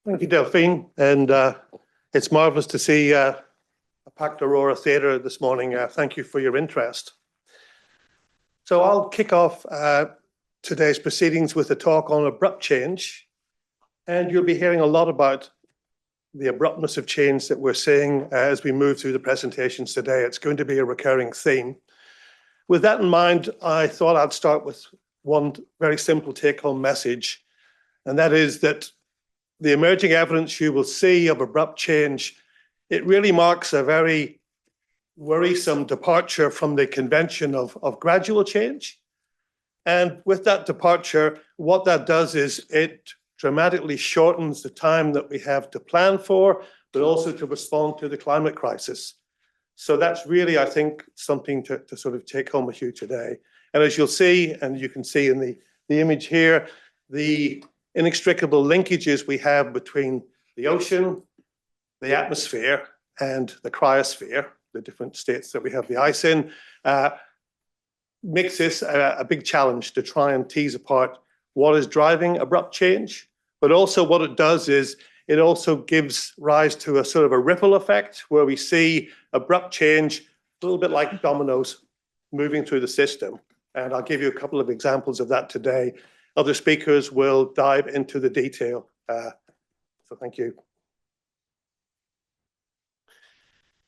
Thank you, Delphine. And it's marvellous to see a packed Aurora Theatre this morning. Thank you for your interest. So I'll kick off today's proceedings with a talk on abrupt change. And you'll be hearing a lot about the abruptness of change that we're seeing as we move through the presentations today. It's going to be a recurring theme. With that in mind, I thought I'd start with one very simple take-home message, and that is that the emerging evidence you will see of abrupt change, it really marks a very worrisome departure from the convention of gradual change. And with that departure, what that does is it dramatically shortens the time that we have to plan for, but also to respond to the climate crisis. So that's really, I think, something to sort of take home with you today. And as you'll see, and you can see in the image here, the inextricable linkages we have between the ocean, the atmosphere, and the cryosphere, the different states that we have the ice in, makes this a big challenge to try and tease apart what is driving abrupt change. But also what it does is it also gives rise to a sort of a ripple effect where we see abrupt change, a little bit like dominoes moving through the system. And I'll give you a couple of examples of that today. Other speakers will dive into the detail. So thank you.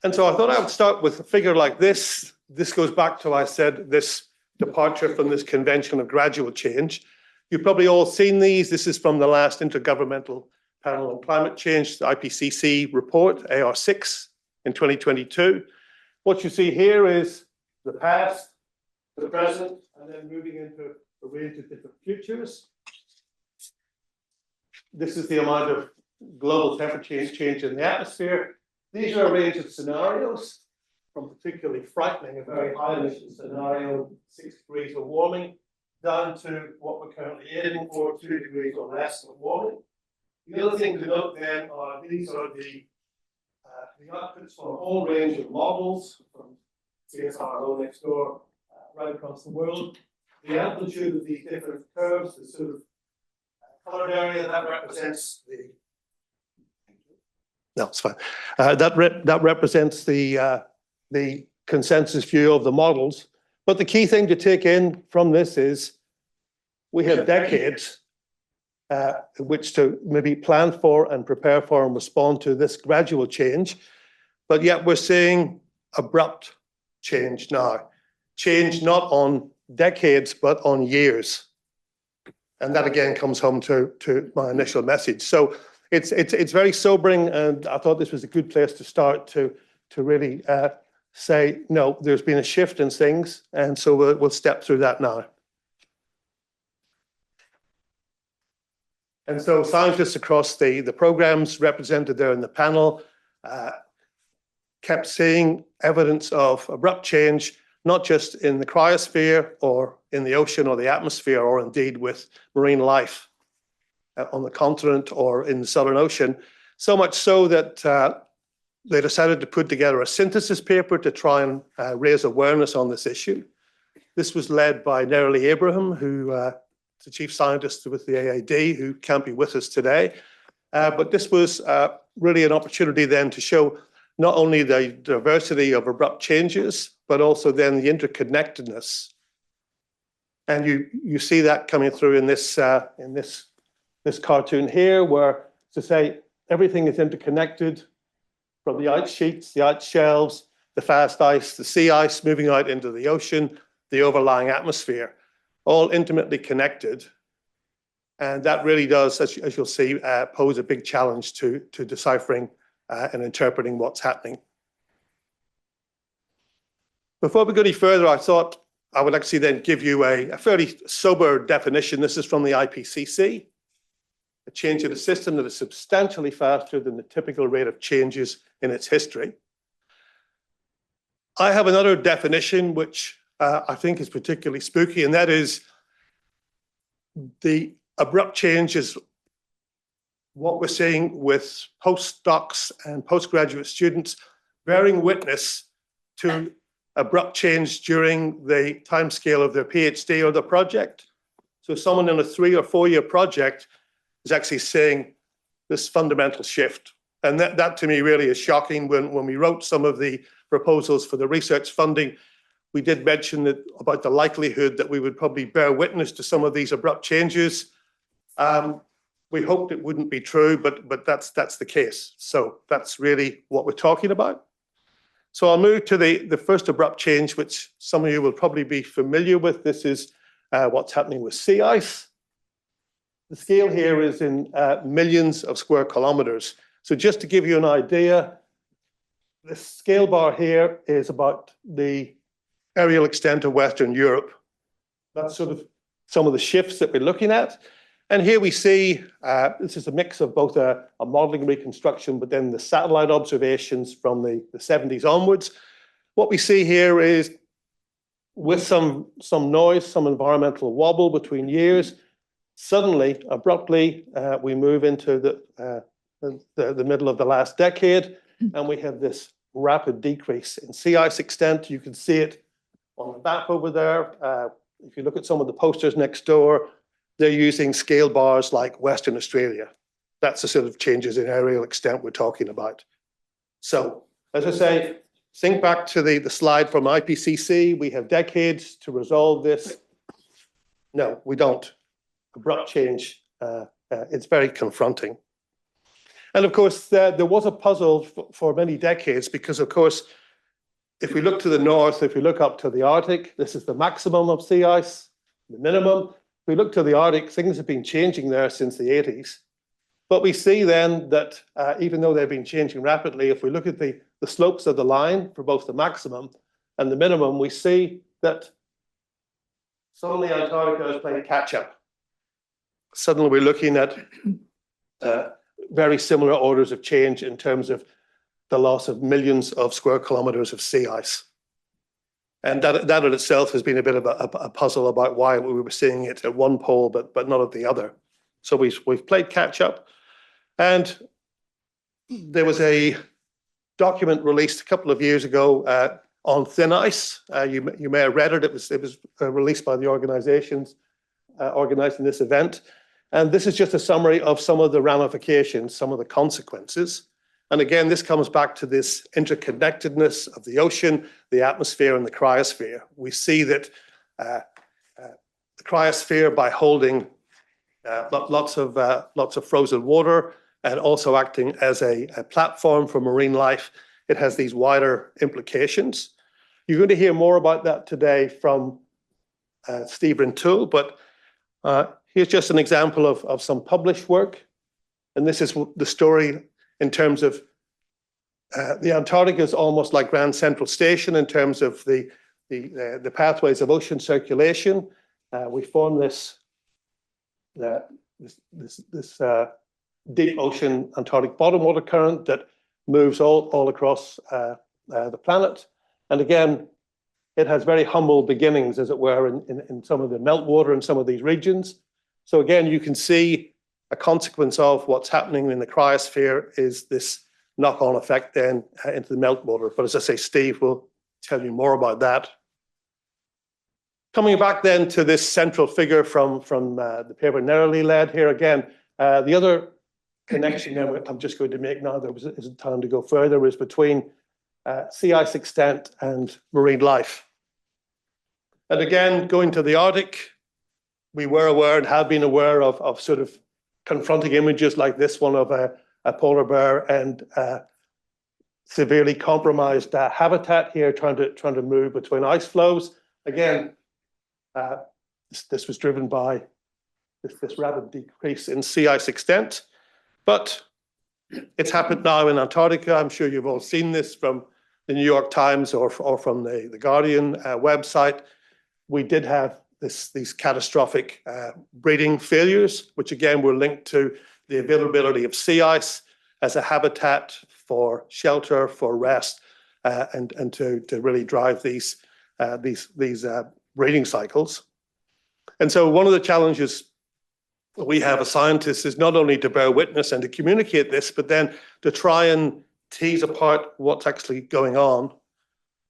And so I thought I would start with a figure like this. This goes back to, I said, this departure from this convention of gradual change. You've probably all seen these. This is from the last Intergovernmental Panel on Climate Change, the IPCC report, AR6 in 2022. What you see here is the past, the present, and then moving into a range of different futures. This is the amount of global temperature change in the atmosphere. These are a range of scenarios, from particularly frightening, a very high emission scenario, 6 degrees of warming, down to what we're currently aiming for, 2 degrees or less of warming. The other thing to note then are these are the outputs from a whole range of models, from CSIRO next door, right across the world. The amplitude of these different curves, the sort of colored area, that represents the... No, it's fine. That represents the consensus view of the models. But the key thing to take in from this is we have decades in which to maybe plan for and prepare for and respond to this gradual change. But yet we're seeing abrupt change now. Change not on decades, but on years. And that again comes home to my initial message. So it's very sobering, and I thought this was a good place to start to really say, no, there's been a shift in things, and so we'll step through that now. And so scientists across the programs represented there in the panel kept seeing evidence of abrupt change, not just in the cryosphere or in the ocean or the atmosphere, or indeed with marine life on the continent or in the Southern Ocean, so much so that they decided to put together a synthesis paper to try and raise awareness on this issue. This was led by Nerily Abraham, who is the chief scientist with the AAD, who can't be with us today. But this was really an opportunity then to show not only the diversity of abrupt changes, but also then the interconnectedness. And you see that coming through in this cartoon here, where, to say, everything is interconnected, from the ice sheets, the ice shelves, the fast ice, the sea ice moving out into the ocean, the overlying atmosphere, all intimately connected. And that really does, as you'll see, pose a big challenge to deciphering and interpreting what's happening. Before we go any further, I thought I would actually then give you a fairly sober definition. This is from the IPCC. A change in a system that is substantially faster than the typical rate of changes in its history. I have another definition which I think is particularly spooky, and that is the abrupt change is what we're seeing with postdocs and postgraduate students bearing witness to abrupt change during the timescale of their PhD or the project. So someone in a 3 or 4 year project is actually saying this fundamental shift. And that to me really is shocking. When we wrote some of the proposals for the research funding, we did mention that about the likelihood that we would probably bear witness to some of these abrupt changes. We hoped it wouldn't be true, but that's the case. So that's really what we're talking about. So I'll move to the first abrupt change, which some of you will probably be familiar with. This is what's happening with sea ice. The scale here is in millions of square kilometers. So just to give you an idea, the scale bar here is about the aerial extent of Western Europe. That's sort of some of the shifts that we're looking at. And here we see, this is a mix of both a modeling reconstruction, but then the satellite observations from the 70s onwards. What we see here is, with some noise, some environmental wobble between years, suddenly, abruptly, we move into the middle of the last decade, and we have this rapid decrease in sea ice extent. You can see it on the map over there. If you look at some of the posters next door, they're using scale bars like Western Australia. That's the sort of changes in aerial extent we're talking about. So, as I say, think back to the slide from IPCC. We have decades to resolve this. No, we don't. Abrupt change, it's very confronting. And of course, there was a puzzle for many decades because, of course, if we look to the north, if we look up to the Arctic, this is the maximum of sea ice, the minimum. If we look to the Arctic, things have been changing there since the 80s. But we see then that even though they've been changing rapidly, if we look at the slopes of the line for both the maximum and the minimum, we see that suddenly Antarctica is playing catch up. Suddenly we're looking at very similar orders of change in terms of the loss of millions of square kilometers of sea ice. And that in itself has been a bit of a puzzle about why we were seeing it at one pole, but not at the other. So we've played catch up. And there was a document released a couple of years ago on thin ice. You may have read it. It was released by the organizations organizing this event. And this is just a summary of some of the ramifications, some of the consequences. And again, this comes back to this interconnectedness of the ocean, the atmosphere, and the cryosphere. We see that the cryosphere, by holding lots of frozen water and also acting as a platform for marine life, it has these wider implications. You're going to hear more about that today from Steve Rintoul, but here's just an example of some published work. And this is the story in terms of the Antarctica is almost like Grand Central Station in terms of the pathways of ocean circulation. We form this deep ocean Antarctic bottom water current that moves all across the planet. And again, it has very humble beginnings, as it were, in some of the meltwater in some of these regions. So again, you can see a consequence of what's happening in the cryosphere is this knock-on effect then into the meltwater. But as I say, Steve will tell you more about that. Coming back then to this central figure from the paper narrowly led here again, the other connection that I'm just going to make now, there isn't time to go further, is between sea ice extent and marine life. And again, going to the Arctic, we were aware and have been aware of sort of confronting images like this one of a polar bear and severely compromised habitat here trying to move between ice flows. Again, this was driven by this rapid decrease in sea ice extent, but it's happened now in Antarctica. I'm sure you've all seen this from the New York Times or from the Guardian website. We did have these catastrophic breeding failures, which again were linked to the availability of sea ice as a habitat for shelter, for rest, and to really drive these breeding cycles. And so one of the challenges we have as scientists is not only to bear witness and to communicate this, but then to try and tease apart what's actually going on.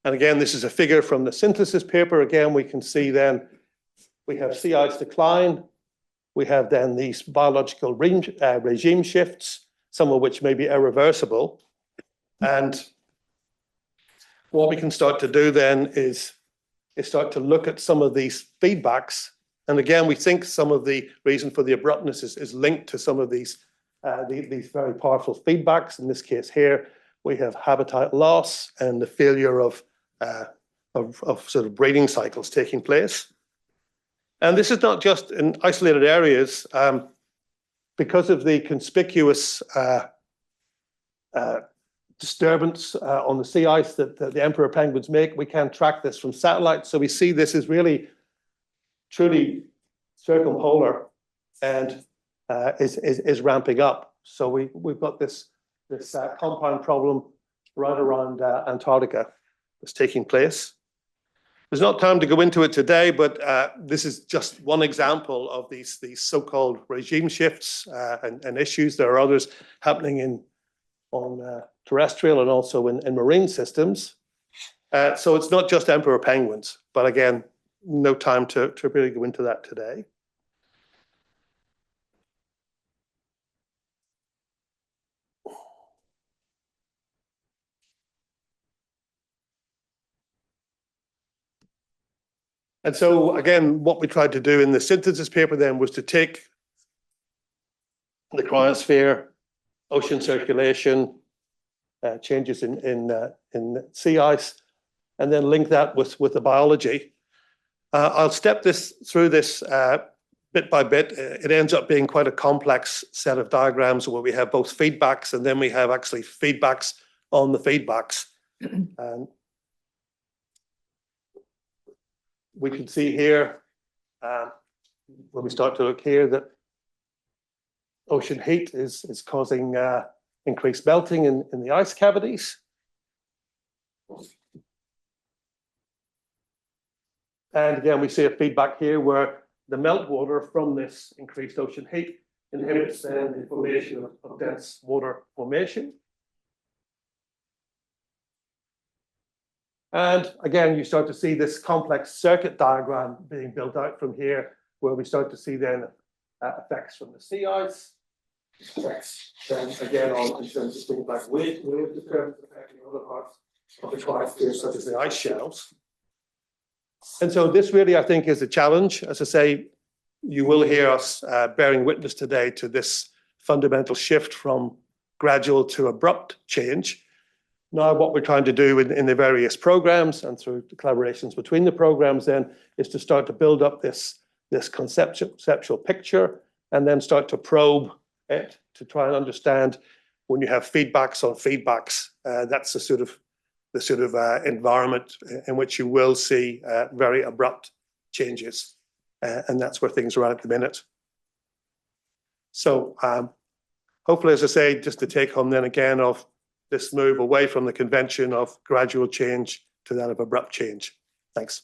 And again, this is a figure from the synthesis paper. Again, we can see then we have sea ice decline. We have then these biological regime shifts. some of which may be irreversible. And what we can start to do then is start to look at some of these feedbacks. And again, we think some of the reason for the abruptness is linked to some of these very powerful feedbacks. In this case here, we have habitat loss and the failure of sort of breeding cycles taking place. And this is not just in isolated areas. Because of the conspicuous disturbance on the sea ice that the emperor penguins make, we can track this from satellites. So we see this is really truly circumpolar and is ramping up. So we've got this compound problem right around Antarctica that's taking place. There's not time to go into it today, but this is just one example of these so-called regime shifts and issues. There are others happening on terrestrial and also in marine systems. So it's not just emperor penguins, but again, no time to really go into that today. And so, again, what we tried to do in the synthesis paper then was to take the cryosphere, ocean circulation, changes in sea ice, and then link that with the biology. I'll step through this bit by bit. It ends up being quite a complex set of diagrams where we have both feedbacks and then we have actually feedbacks on the feedbacks. We can see here, when we start to look here, that ocean heat is causing increased melting in the ice cavities. And again, we see a feedback here where the meltwater from this increased ocean heat inhibits then the formation of dense water formation. And again, you start to see this complex circuit diagram being built out from here, where we start to see then effects from the sea ice, effects then again on in terms of things like wave disturbance affecting other parts of the cryosphere, such as the ice shelves. And so this really, I think, is a challenge. As I say, you will hear us bearing witness today to this fundamental shift from gradual to abrupt change. Now, what we're trying to do in the various programs and through the collaborations between the programs then is to start to build up this conceptual picture and then start to probe it to try and understand when you have feedbacks on feedbacks, that's the sort of environment in which you will see very abrupt changes. And that's where things are at the minute. So hopefully, as I say, just to take home then again of this move away from the convention of gradual change to that of abrupt change. Thanks.